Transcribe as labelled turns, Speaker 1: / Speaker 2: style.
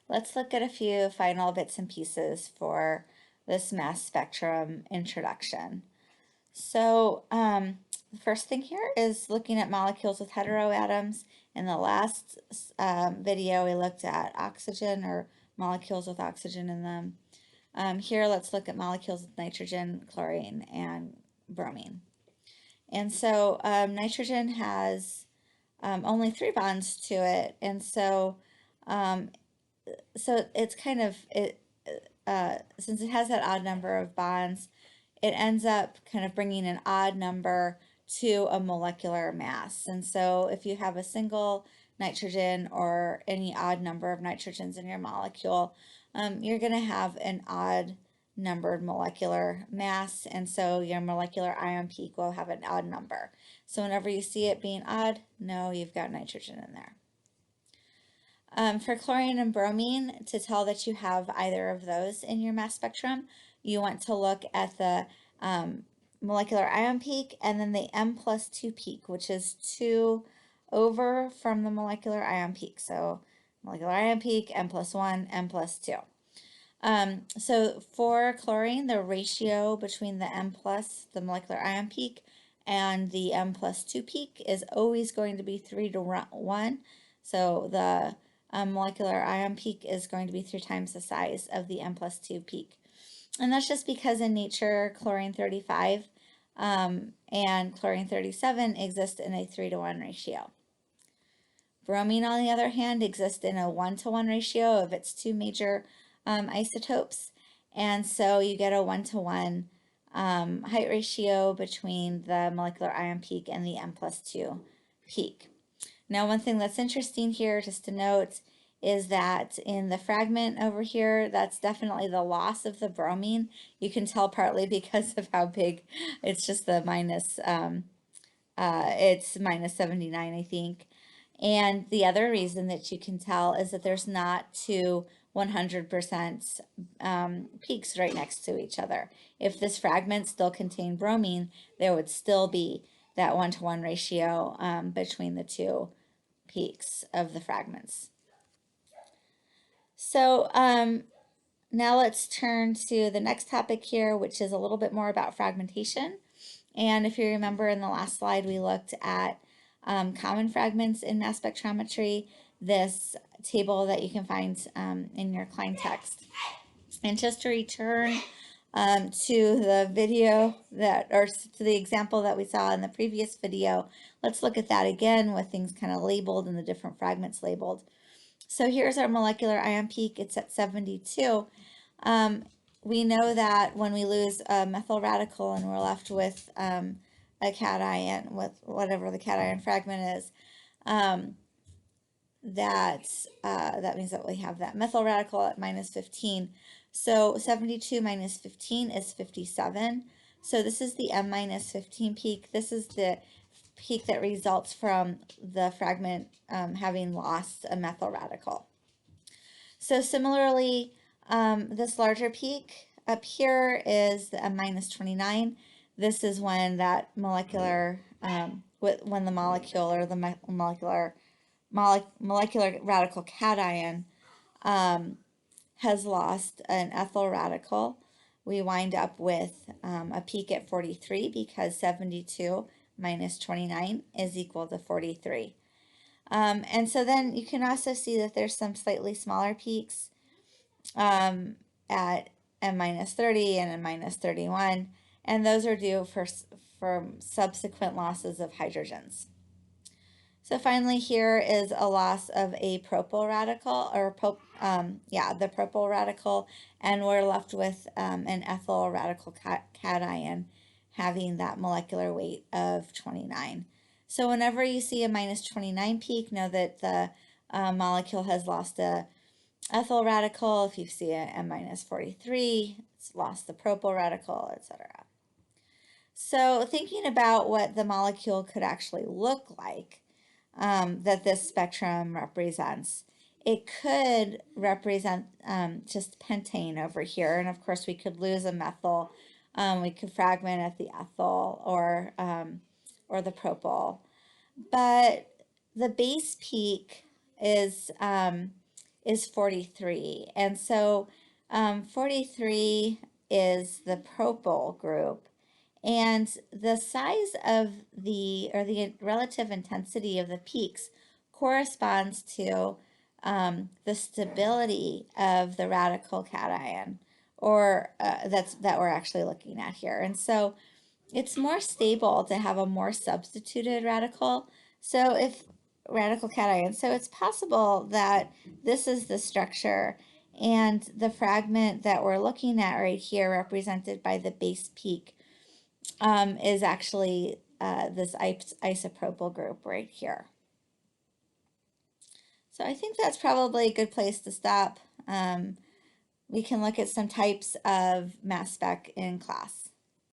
Speaker 1: let's look at a few final bits and pieces for this mass spectrum introduction. So the first thing here is looking at molecules with heteroatoms. In the last video, we looked at oxygen or molecules with oxygen in them. Here, let's look at molecules with nitrogen, chlorine, and bromine. And so nitrogen has only 3 bonds to it, and um, so it's kind of since it has that odd number of bonds, it ends up kind of bringing an odd number to a molecular mass. And so if you have a single nitrogen or any odd number of nitrogens in your molecule, you're going to have an odd numbered molecular mass, and so your molecular ion peak will have an odd number. So whenever you see it being odd, no, you've got nitrogen in there. For chlorine and bromine, to tell that you have either of those in your mass spectrum, you want to look at the molecular ion peak and then the M+2 peak, which is 2 over from the molecular ion peak. So molecular ion peak, M+1, M+2. So for chlorine, the ratio between the M plus, the molecular ion peak, and the M+2 peak is always going to be 3 to 1. So the molecular ion peak is going to be 3 times the size of the M+2 peak. And that's just because in nature, chlorine 35 and chlorine 37 exist in a 3 to 1 ratio. Bromine, on the other hand, exists in a 1 to 1 ratio of its 2 major isotopes. And so you get a 1 to 1 height ratio between the molecular ion peak and the M+2 peak. Now, one thing that's interesting here, just to note, is that in the fragment over here, that's definitely the loss of the bromine. You can tell partly because of how big, it's just the minus, it's minus 79, I think. And the other reason that you can tell is that there's not 2 100% peaks right next to each other. If this fragment still contained bromine, there would still be that 1 to 1 ratio between the 2 peaks of the fragments. So now let's turn to the next topic here, which is a little bit more about fragmentation. And if you remember in the last slide, we looked at common fragments in mass spectrometry, this table that you can find in your Klein text. And just to return to the video that, or to the example that we saw in the previous video, let's look at that again with things kind of labeled and the different fragments labeled. So here's our molecular ion peak. It's at 72. We know that when we lose a methyl radical and we're left with a cation, with whatever the cation fragment is, that means that we have that methyl radical at minus 15. So 72 minus 15 is 57. So this is the M minus 15 peak. This is the peak that results from the fragment having lost a methyl radical. So similarly, this larger peak up here is the M minus 29. This is when that molecular, when the molecule or the molecular radical cation has lost an ethyl radical. We wind up with a peak at 43 because 72 minus 29 is equal to 43. And so then you can also see that there's some slightly smaller peaks at M minus 30 and M minus 31, and those are due for subsequent losses of hydrogens. So finally, here is a loss of a propyl radical, or the propyl radical, and we're left with an ethyl radical cation having that molecular weight of 29. So whenever you see a minus 29 peak, know that the molecule has lost a ethyl radical. If you see a M minus 43, it's lost the propyl radical, etc. So thinking about what the molecule could actually look like, that this spectrum represents. It could represent just pentane over here, and of course we could lose a methyl. We could fragment at the ethyl or the propyl, but the base peak is is 43. And so 43 is the propyl group. And the size of the relative intensity of the peaks corresponds to the stability of the radical cation, or that we're actually looking at here. And so it's more stable to have a more substituted radical. So if radical cation, so it's possible that this is the structure, and the fragment that we're looking at right here, represented by the base peak, is actually this isopropyl group right here. So I think that's probably a good place to stop. We can look at some types of mass spec in class.